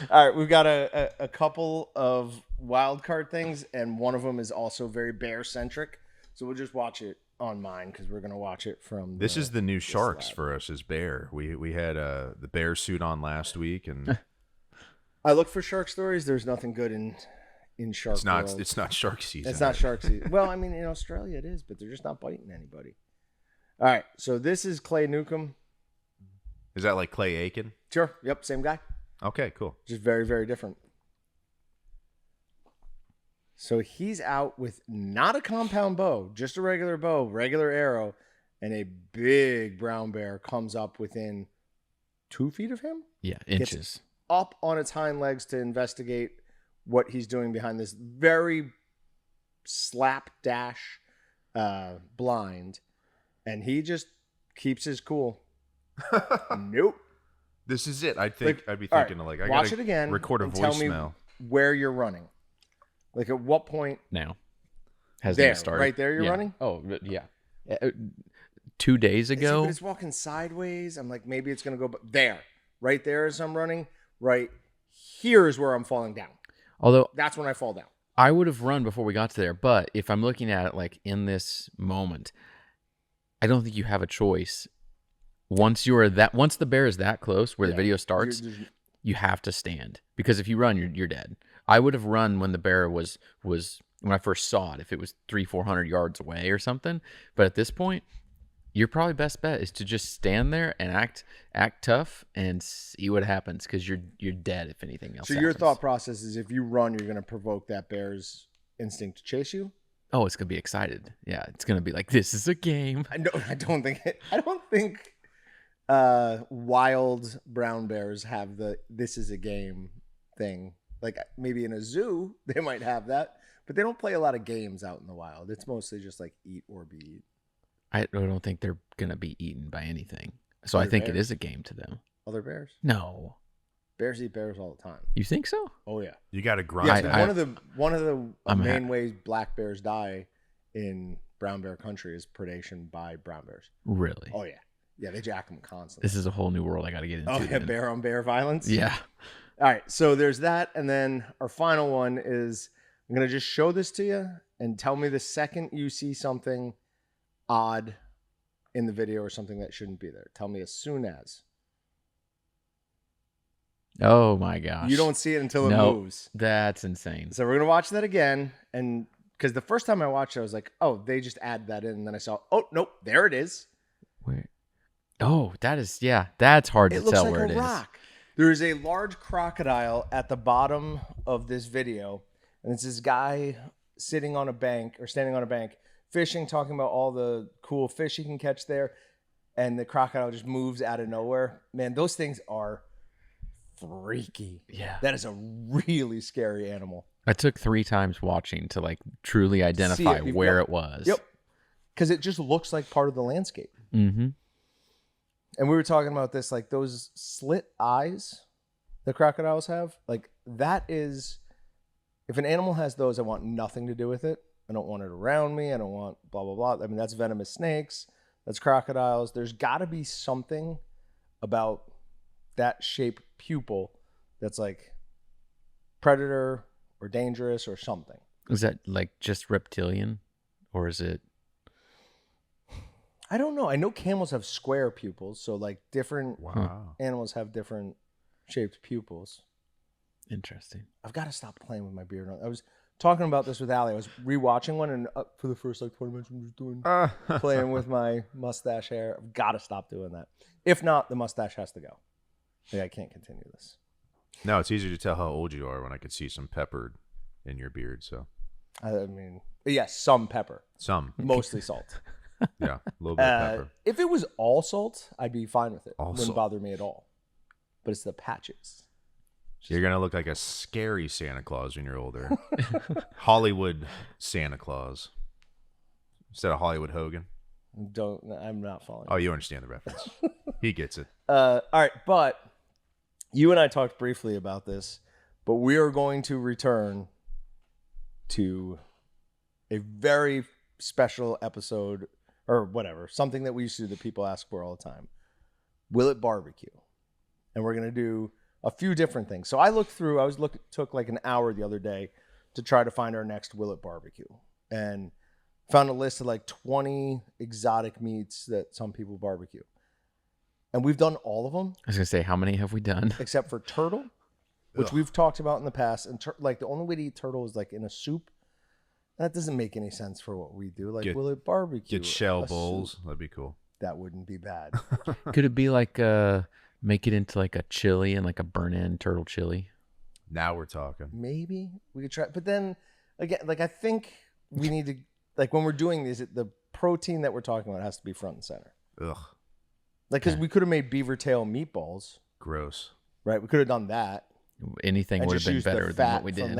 All right, we've got a couple of wild card things, and one of them is also very bear centric. So we'll just watch it on mine because we're gonna watch it from. This is the new sharks for us as bear. We had the bear suit on last week, and I look for shark stories. There's nothing good in shark. It's not shark season. It's not shark season. Well, I mean, in Australia it is, but they're just not biting anybody. All right, so this is Clay Newcomb. Is that like Clay Aiken? Sure. Yep, same guy. Okay, cool. Just very, very different. So he's out with not a compound bow, just a regular bow, regular arrow, and a big brown bear comes up within 2 feet of him. Yeah, inches. Gets up on its hind legs to investigate what he's doing behind this very slapdash blind, and he just keeps his cool. Nope. This is it. I'd be thinking right, of like, watch it again. Record a and tell me voicemail. where you're running. Like at what point? Now. Has there, started. right there you're yeah. running? Oh, yeah. 2 days ago. But it's walking sideways. I'm like, maybe it's going to go, but there. Right there as I'm running. Right here is where I'm falling down. Although that's when I fall down. I would have run before we got to there, but if I'm looking at it like in this moment, I don't think you have a choice. Once the bear is that close where the video starts, you have to stand, because if you run, you're dead. I would have run when the bear was when I first saw it, if it was 300-400 yards away or something. But at this point, your probably best bet is to just stand there and act tough and see what happens, because you're dead if anything else. So your thought process is if you run, you're going to provoke that bear's instinct to chase you. Oh, it's going to be excited. Yeah, it's going to be like, this is a game. I don't think wild brown bears have the "this is a game" thing. Like maybe in a zoo they might have that, but they don't play a lot of games out in the wild. It's mostly just like eat or be eaten. I don't think they're gonna be eaten by anything, so I think it is a game to them. Other bears? No, bears eat bears all the time. You think so? Oh yeah, you got to grind. Yeah, one of the main ways black bears die in brown bear country is predation by brown bears. Really? Oh yeah. Yeah, they jack them constantly. This is a whole new world I got to get into. Oh, yeah, bear on bear violence? Yeah. All right, so there's that. And then our final one is I'm going to just show this to you and tell me the second you see something odd in the video or something that shouldn't be there. Tell me as soon as. Oh, my gosh. You don't see it until it moves. That's insane. So we're going to watch that again. And because the first time I watched it, I was like, oh, they just add that in. And then I saw, oh, nope, there it is. Where? Oh, that's hard to tell where it is. It looks like a rock. There is a large crocodile at the bottom of this video, and it's this guy sitting on a bank or standing on a bank, fishing, talking about all the cool fish he can catch there, and the crocodile just moves out of nowhere. Man, those things are freaky. Yeah. That is a really scary animal. I took 3 times watching to like truly identify where it was. Yep. Because it just looks like part of the landscape. Mm-hmm. And we were talking about this, like those slit eyes the crocodiles have, like that is, if an animal has those, I want nothing to do with it. I don't want it around me. I don't want blah, blah, blah. I mean, that's venomous snakes. That's crocodiles. There's got to be something about that shaped pupil that's like predator or dangerous or something. Is that like just reptilian, or is it? I don't know. I know camels have square pupils, so like different animals have different shaped pupils. Interesting. I've got to stop playing with my beard. I was talking about this with Allie. I was rewatching one, and for the first like 20 minutes, I'm just doing playing with my mustache hair. I've got to stop doing that. If not, the mustache has to go. Like, I can't continue this. No, it's easier to tell how old you are when I could see some pepper in your beard. So, I mean, yes, some pepper, mostly salt. Yeah, a little bit of pepper. If it was all salt, I'd be fine with it. All Wouldn't salt. bother me at all. but it's the patches. You're going to look like a scary Santa Claus when you're older. Hollywood Santa Claus. Instead of Hollywood Hogan. I'm not following. Oh, you understand the reference. He gets it. All right, but you and I talked briefly about this, but we are going to return to a very special episode or whatever, something that we used to do that people ask for all the time. Will it barbecue? And we're going to do a few different things. So I took like an hour the other day to try to find our next Will It barbecue, and found a list of like 20 exotic meats that some people barbecue. And we've done all of them. I was going to say, how many have we done? Except for turtle, which we've talked about in the past. And like the only way to eat turtle is like in a soup. And that doesn't make any sense for what we do. Like, will it barbecue? Get shell bowls. That'd be cool. That wouldn't be bad. Could it be like make it into like a chili and like a burn-in turtle chili? Now we're talking. Maybe we could try. But then again, like I think we need to, like when we're doing these, the protein that we're talking about has to be front and center. Ugh. Like, because we could have made beaver tail meatballs. Gross. Right? We could have done that. Anything would have been better than what we did.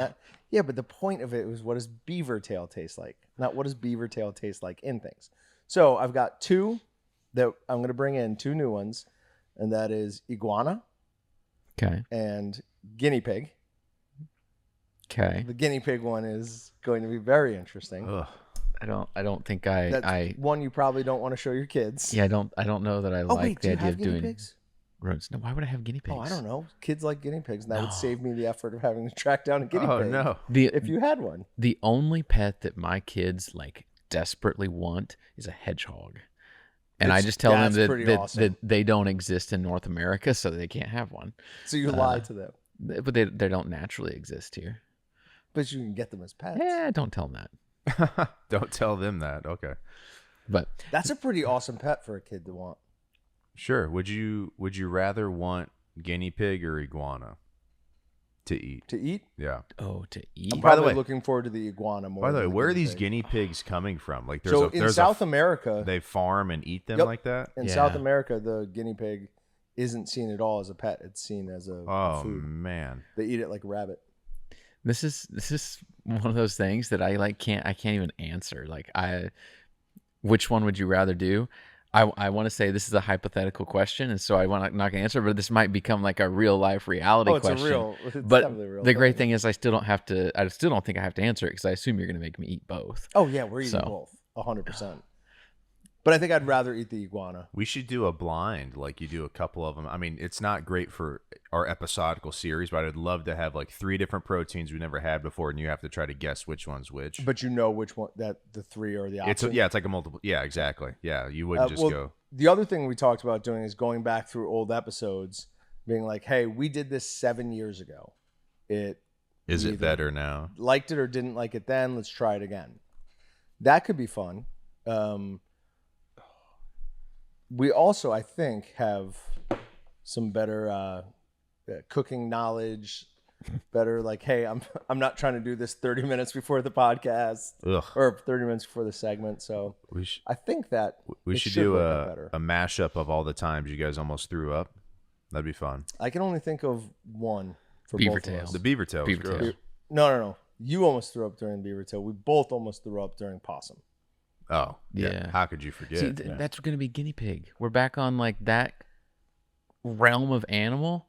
Yeah, but the point of it was, what does beaver tail taste like? Not what does beaver tail taste like in things. So I've got two that I'm going to bring in, two new ones, and that is iguana. Okay. And guinea pig. Okay. The guinea pig one is going to be very interesting. Ugh. I don't think I one you probably don't want to show your kids. Yeah, I don't know that I like the idea of doing pigs? rodents. No, why would I have guinea pigs? Oh, I don't know. Kids like guinea pigs, and that would save me the effort of having to track down a guinea pig. Oh no. If you had one. The only pet that my kids like desperately want is a hedgehog. And I just tell them that they don't exist in North America, so they can't have one. So you lie to them. But they don't naturally exist here. But you can get them as pets. Yeah, don't tell them that. Don't tell them that. Okay. But that's a pretty awesome pet for a kid to want. Sure. Would you rather want guinea pig or iguana to eat? To eat? Yeah. Oh, to eat. I'm probably looking forward to the iguana more. By the way, where are these pig. guinea pigs coming from? Like, in South America, they farm and eat them like that. In South America, the guinea pig isn't seen at all as a pet; it's seen as a food. Man, they eat it like a rabbit. This is one of those things that I can't even answer. Like which one would you rather do? I want to say this is a hypothetical question, and so I'm not going to answer. But this might become like a real life reality question. But the great thing is, I still don't think I have to answer it because I assume you're going to make me eat both. Oh yeah, we're eating both, 100%. But I think I'd rather eat the iguana. We should do a blind, like you do a couple of them. I mean, it's not great for our episodical series, but I'd love to have like 3 different proteins we never had before, and you have to try to guess which one's which. But you know which one, that the 3 are the option. It's like a multiple. Yeah, exactly. Yeah, you wouldn't just go. The other thing we talked about doing is going back through old episodes, being like, hey, we did this 7 years ago. Is it better now? Liked it or didn't like it then? Let's try it again. That could be fun. We also, I think, have some better cooking knowledge. Better, like, hey, I'm not trying to do this 30 minutes before the podcast or 30 minutes before the segment. So I think that we should do a mashup of all the times you guys almost threw up. That'd be fun. I can only think of one for beaver both tail. of us. The beaver tail. No. You almost threw up during beaver tail. We both almost threw up during possum. Oh, yeah. How could you forget? See, that's going to be guinea pig. We're back on like that realm of animal.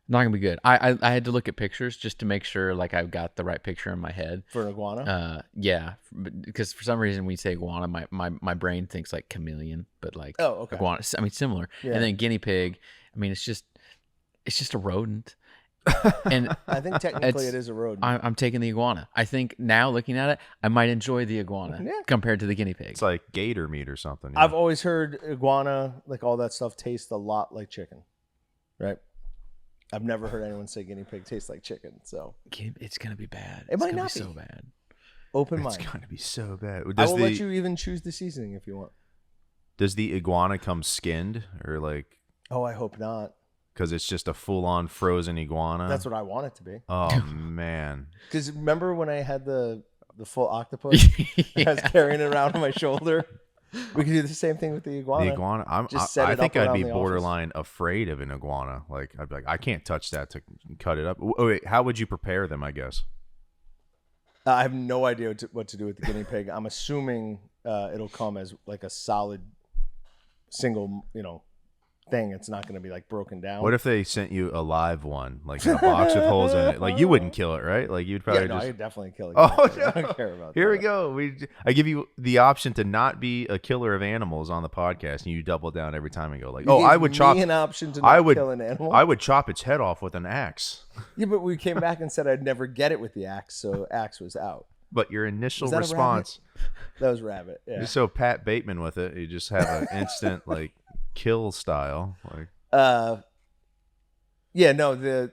Not going to be good. I had to look at pictures just to make sure like I've got the right picture in my head. For an iguana? Yeah. Because for some reason when you say iguana, my brain thinks like chameleon, but like iguana. I mean, similar. Yeah. And then guinea pig, I mean, it's just a rodent. And I think technically it is a rodent. I'm taking the iguana. I think now looking at it, I might enjoy the iguana compared to the guinea pig. It's like gator meat or something. I've always heard iguana, like all that stuff, tastes a lot like chicken, right? I've never heard anyone say guinea pig tastes like chicken. So it's gonna be bad. It might not be so bad. Open mind. It's gonna be so bad. I will let you even choose the seasoning if you want. Does the iguana come skinned or like? Oh, I hope not. Because it's just a full-on frozen iguana. That's what I want it to be. Oh man! Because remember when I had the full octopus? I was carrying it around on my shoulder. We could do the same thing with the iguana. The iguana. I think I'd be borderline afraid of an iguana. Like I'd be like, I can't touch that to cut it up. Oh, wait, how would you prepare them? I guess. I have no idea what to do with the guinea pig. I'm assuming it'll come as like a solid single, thing. It's not going to be like broken down. What if they sent you a live one, like in a box with holes in it? Like you wouldn't kill it, right? Like you'd probably just. I'd definitely kill it. Oh, no. I don't care about Here that. we go. I give you the option to not be a killer of animals on the podcast, and you double down every time and go like, "Oh, I would chop." an option to not kill an animal. I would chop its head off with an axe. Yeah, but we came back and said I'd never get it with the axe, so axe was out. But your initial Was that a response. That was rabbit. Yeah. You're so Pat Bateman with it. You just have an instant like kill style. Like. Yeah, no,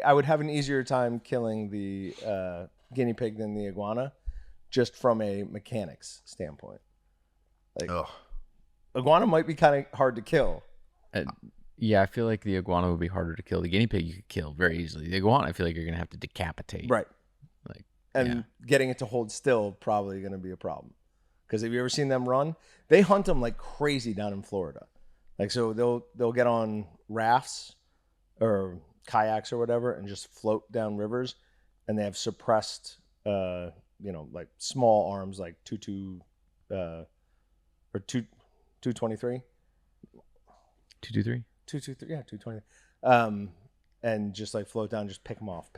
I would have an easier time killing the guinea pig than the iguana, just from a mechanics standpoint. Like, iguana might be kind of hard to kill. Yeah, I feel like the iguana would be harder to kill. The guinea pig you could kill very easily. The iguana, I feel like you're gonna have to decapitate. Right. Like, and getting it to hold still probably going to be a problem. Because have you ever seen them run? They hunt them like crazy down in Florida. Like, so they'll get on rafts or kayaks or whatever and just float down rivers, and they have suppressed, like small arms, like 223, 223, 223, yeah, 220, and just like float down, just pick them off,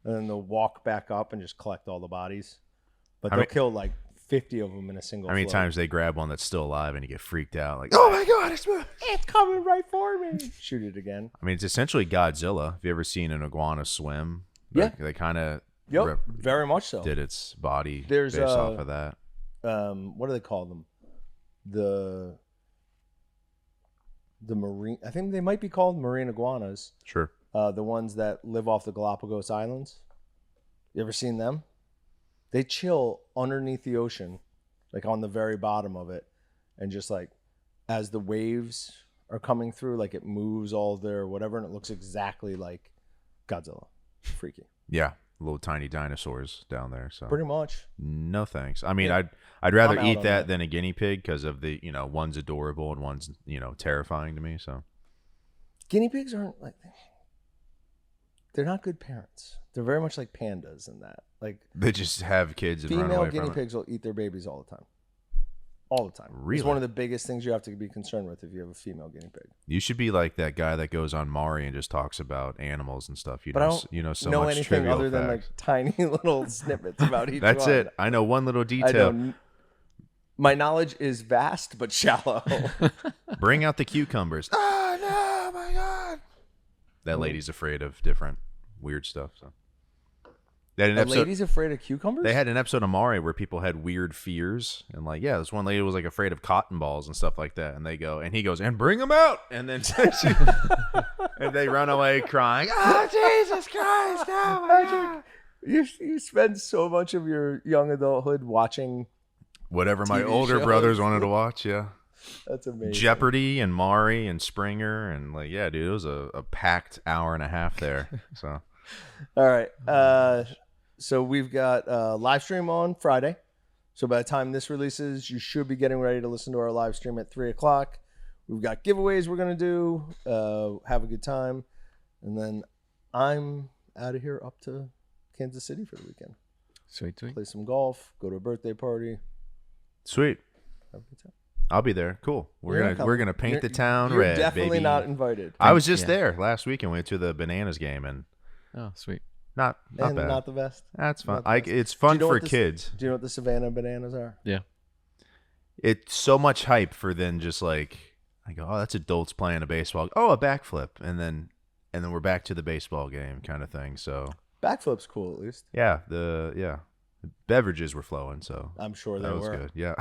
and then they'll walk back up and just collect all the bodies. But they'll kill like 50 of them in a single. How many float. times they grab one that's still alive and you get freaked out? Like, oh my god, It's coming right for me. Shoot it again. I mean, it's essentially Godzilla. Have you ever seen an iguana swim? Yeah. They kind of Very much so. did its body There's, based off of that. What do they call them? The marine. I think they might be called marine iguanas. Sure. The ones that live off the Galapagos Islands. You ever seen them? They chill underneath the ocean, like on the very bottom of it, and just like as the waves are coming through, like it moves all their whatever, and it looks exactly like Godzilla. Freaky. Yeah, little tiny dinosaurs down there. So Pretty much. no thanks. I mean, I'd rather I'm out eat on that that. than a guinea pig because of the one's adorable and one's terrifying to me. So Guinea pigs aren't like. They're not good parents. They're very much like pandas in that. Like they just have kids and run female away guinea from it. pigs will eat their babies all the time. All the time. Really? It's one of the biggest things you have to be concerned with if you have a female guinea pig. You should be like that guy that goes on Maury and just talks about animals and stuff. But I don't so know much anything trivial other than like facts. tiny little snippets about each That's one. it. I know one little I detail. don't. My knowledge is vast but shallow. Bring out the cucumbers. Oh no, my god! That lady's afraid of different weird stuff. So they had an The episode. lady's afraid of cucumbers? They had an episode of Maury where people had weird fears, and like, this one lady was like afraid of cotton balls and stuff like that, and he goes, and bring them out, and then and they run away crying. Oh Jesus Christ! Oh my God. You spend so much of your young adulthood watching. Whatever my TV older shows. brothers wanted to watch, yeah. That's amazing. Jeopardy and Maury and Springer and like, yeah, dude, it was a packed hour and a half there. So, All right. So we've got live stream on Friday. So by the time this releases, you should be getting ready to listen to our live stream at 3:00. We've got giveaways we're gonna do. Have a good time, and then I'm out of here up to Kansas City for the weekend. Sweet. Play some golf. Go to a birthday party. sweet. Have a good time. I'll be there. Cool. We're gonna paint the town You're red. definitely baby. not invited. I was just there last week and went to the Bananas game and Oh, sweet. not and bad. not the best. That's fun. not the best. It's fun Do you know for what this- kids. Do you know what the Savannah Bananas are? Yeah. It's so much hype for then just like I go, oh, that's adults playing a baseball. Oh, a backflip, and then we're back to the baseball game kind of thing. So Backflip's cool at least. yeah, the beverages were flowing, so I'm sure they that was were. good. Yeah.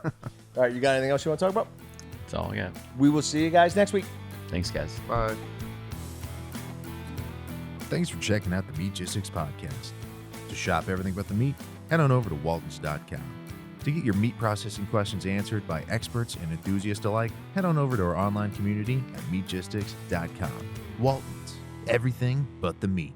All right, you got anything else you want to talk about? That's all I got. We will see you guys next week. Thanks, guys. Bye. Thanks for checking out the Meatgistics Podcast. To shop everything but the meat, head on over to waltons.com. To get your meat processing questions answered by experts and enthusiasts alike, head on over to our online community at meatgistics.com. Waltons, everything but the meat.